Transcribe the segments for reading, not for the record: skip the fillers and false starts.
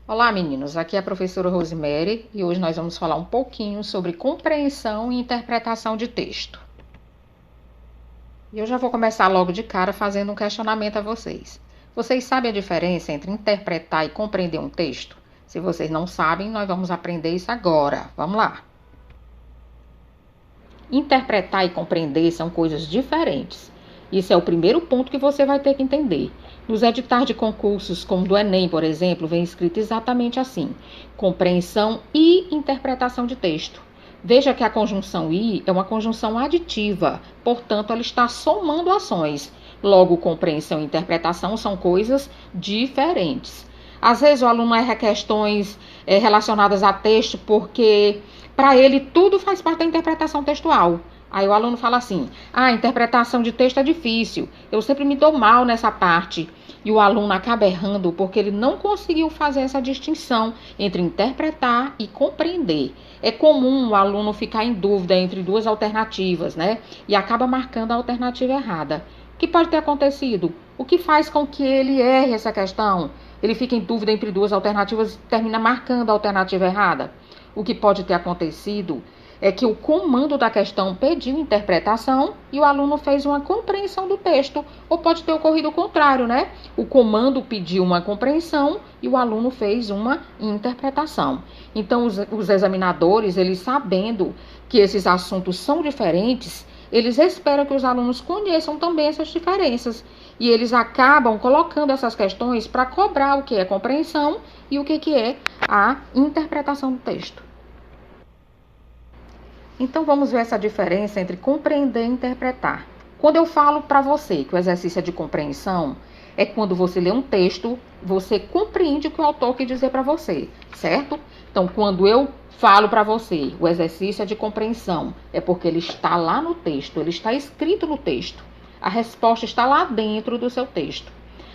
Olá, meninos. Aqui é a professora Rosemary e hoje nós vamos falar um pouquinho sobre compreensão e interpretação de texto. E eu já vou começar logo de cara fazendo um questionamento a vocês. Vocês sabem a diferença entre interpretar e compreender um texto? Se vocês não sabem, nós vamos aprender isso agora. Vamos lá. Interpretar e compreender são coisas diferentes. Isso é o primeiro ponto que você vai ter que entender. Nos editais de concursos, como do Enem, por exemplo, vem escrito exatamente assim: compreensão e interpretação de texto. Veja que a conjunção e é uma conjunção aditiva, portanto, ela está somando ações. Logo, compreensão e interpretação são coisas diferentes. Às vezes o aluno erra questões relacionadas a texto porque para ele tudo faz parte da interpretação textual. Aí o aluno fala assim: a interpretação de texto é difícil, eu sempre me dou mal nessa parte. E o aluno acaba errando porque ele não conseguiu fazer essa distinção entre interpretar e compreender. É comum o aluno ficar em dúvida entre duas alternativas, né? E acaba marcando a alternativa errada. O que pode ter acontecido? O que faz com que ele erre essa questão? Ele fica em dúvida entre duas alternativas e termina marcando a alternativa errada. O que pode ter acontecido é que o comando da questão pediu interpretação e o aluno fez uma compreensão do texto. Ou pode ter ocorrido o contrário, né? O comando pediu uma compreensão e o aluno fez uma interpretação. Então, os examinadores, eles sabendo que esses assuntos são diferentes, eles esperam que os alunos conheçam também essas diferenças. E eles acabam colocando essas questões para cobrar o que é compreensão e o que é a interpretação do texto. Então vamos ver essa diferença entre compreender e interpretar. Quando eu falo para você que o exercício é de compreensão, é quando você lê um texto, você compreende o que o autor quer dizer para você, certo? Então, quando eu falo para você, o exercício é de compreensão, é porque ele está lá no texto, ele está escrito no texto. A resposta está lá dentro do seu texto.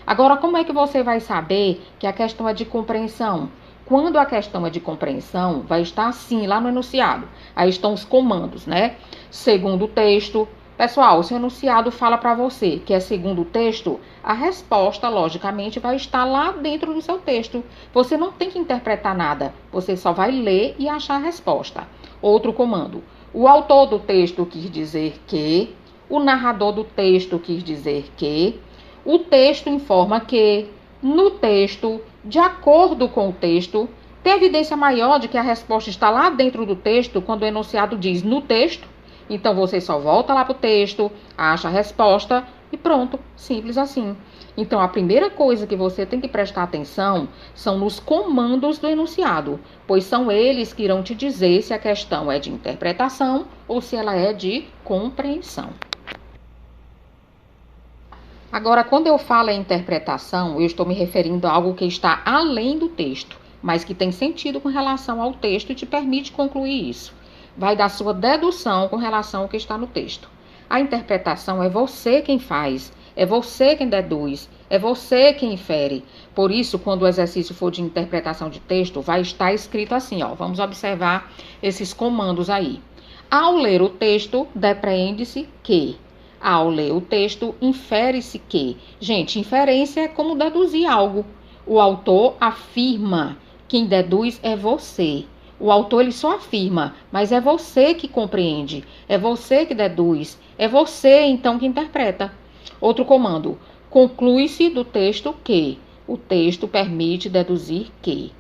Agora, como é que você vai saber que a questão é de compreensão? Quando a questão é de compreensão, vai estar assim, lá no enunciado. Aí estão os comandos, né? Segundo o texto. Pessoal, se o enunciado fala para você que é segundo o texto, a resposta, logicamente, vai estar lá dentro do seu texto. Você não tem que interpretar nada. Você só vai ler e achar a resposta. Outro comando. O autor do texto quis dizer que, o narrador do texto quis dizer que, o texto informa que, no texto, de acordo com o texto, tem evidência maior de que a resposta está lá dentro do texto quando o enunciado diz no texto. Então você só volta lá para o texto, acha a resposta e pronto, simples assim. Então a primeira coisa que você tem que prestar atenção são nos comandos do enunciado, pois são eles que irão te dizer se a questão é de interpretação ou se ela é de compreensão. Agora, quando eu falo em interpretação, eu estou me referindo a algo que está além do texto, mas que tem sentido com relação ao texto e te permite concluir isso. Vai da sua dedução com relação ao que está no texto. A interpretação é você quem faz, é você quem deduz, é você quem infere. Por isso, quando o exercício for de interpretação de texto, vai estar escrito assim, ó. Vamos observar esses comandos aí. Ao ler o texto, depreende-se que... Ao ler o texto, infere-se que... Gente, inferência é como deduzir algo. O autor afirma, quem deduz é você. O autor ele só afirma, mas é você que compreende, é você que deduz, é você então que interpreta. Outro comando, conclui-se do texto que... O texto permite deduzir que...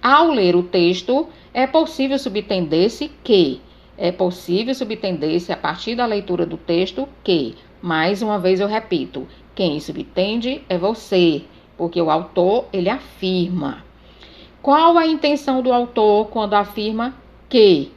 Ao ler o texto, é possível subentender-se que... É possível subentender-se a partir da leitura do texto que, mais uma vez eu repito, quem subentende é você, porque o autor, ele afirma. Qual a intenção do autor quando afirma que?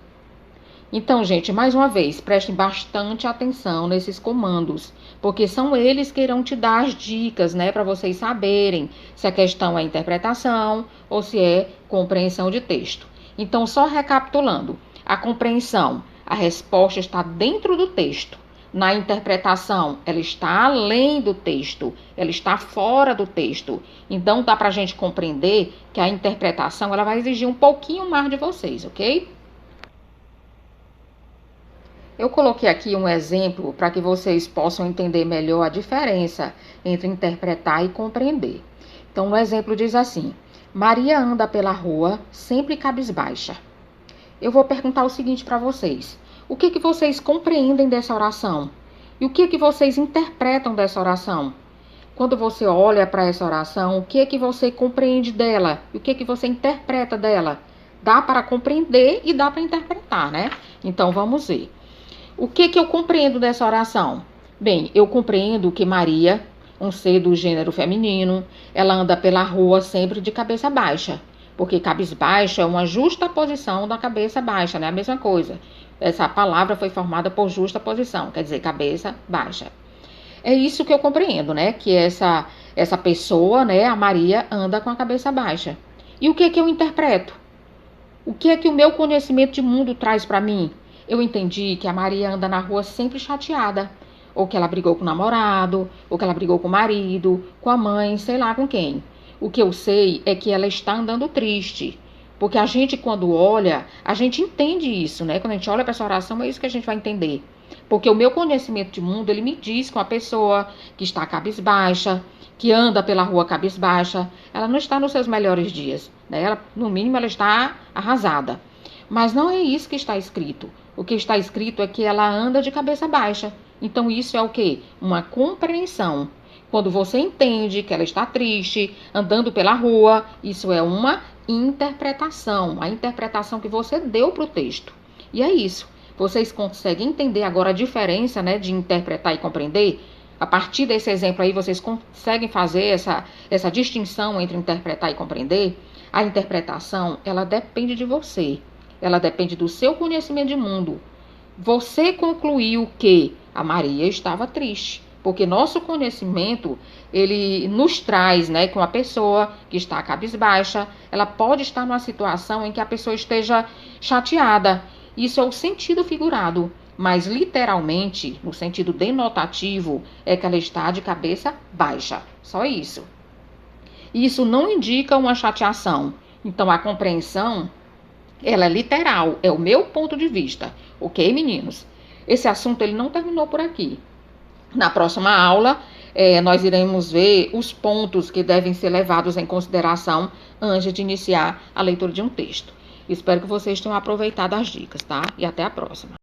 Então, gente, mais uma vez, prestem bastante atenção nesses comandos, porque são eles que irão te dar as dicas, né, para vocês saberem se a questão é interpretação ou se é compreensão de texto. Então, só recapitulando. A compreensão, a resposta está dentro do texto. Na interpretação, ela está além do texto, ela está fora do texto. Então, dá para a gente compreender que a interpretação ela vai exigir um pouquinho mais de vocês, ok? Eu coloquei aqui um exemplo para que vocês possam entender melhor a diferença entre interpretar e compreender. Então, o exemplo diz assim: Maria anda pela rua sempre cabisbaixa. Eu vou perguntar o seguinte para vocês. O que vocês compreendem dessa oração? E o que vocês interpretam dessa oração? Quando você olha para essa oração, o que você compreende dela? E o que você interpreta dela? Dá para compreender e dá para interpretar, né? Então, vamos ver. O que eu compreendo dessa oração? Bem, eu compreendo que Maria, um ser do gênero feminino, ela anda pela rua sempre de cabeça baixa. Porque cabisbaixa é uma justa posição da cabeça baixa, né? A mesma coisa. Essa palavra foi formada por justa posição, quer dizer, cabeça baixa. É isso que eu compreendo, né? Que essa pessoa, né, a Maria, anda com a cabeça baixa. E o que eu interpreto? O que o meu conhecimento de mundo traz para mim? Eu entendi que a Maria anda na rua sempre chateada. Ou que ela brigou com o namorado, ou que ela brigou com o marido, com a mãe, sei lá com quem. O que eu sei é que ela está andando triste. Porque a gente, quando olha, a gente entende isso, né? Quando a gente olha para essa oração, é isso que a gente vai entender. Porque o meu conhecimento de mundo, ele me diz que uma pessoa que está cabisbaixa, que anda pela rua cabisbaixa, ela não está nos seus melhores dias, né? Ela, no mínimo, ela está arrasada. Mas não é isso que está escrito. O que está escrito é que ela anda de cabeça baixa. Então, isso é o quê? Uma compreensão. Quando você entende que ela está triste, andando pela rua, isso é uma interpretação. A interpretação que você deu para o texto. E é isso. Vocês conseguem entender agora a diferença, né, de interpretar e compreender? A partir desse exemplo aí, vocês conseguem fazer essa distinção entre interpretar e compreender? A interpretação, ela depende de você. Ela depende do seu conhecimento de mundo. Você concluiu que a Maria estava triste. Porque nosso conhecimento, ele nos traz, né, que uma pessoa que está cabisbaixa, ela pode estar numa situação em que a pessoa esteja chateada. Isso é o sentido figurado, mas literalmente, no sentido denotativo, é que ela está de cabeça baixa. Só isso. Isso não indica uma chateação. Então, a compreensão, ela é literal, é o meu ponto de vista. Ok, meninos? Esse assunto, ele não terminou por aqui. Na próxima aula, nós iremos ver os pontos que devem ser levados em consideração antes de iniciar a leitura de um texto. Espero que vocês tenham aproveitado as dicas, tá? E até a próxima.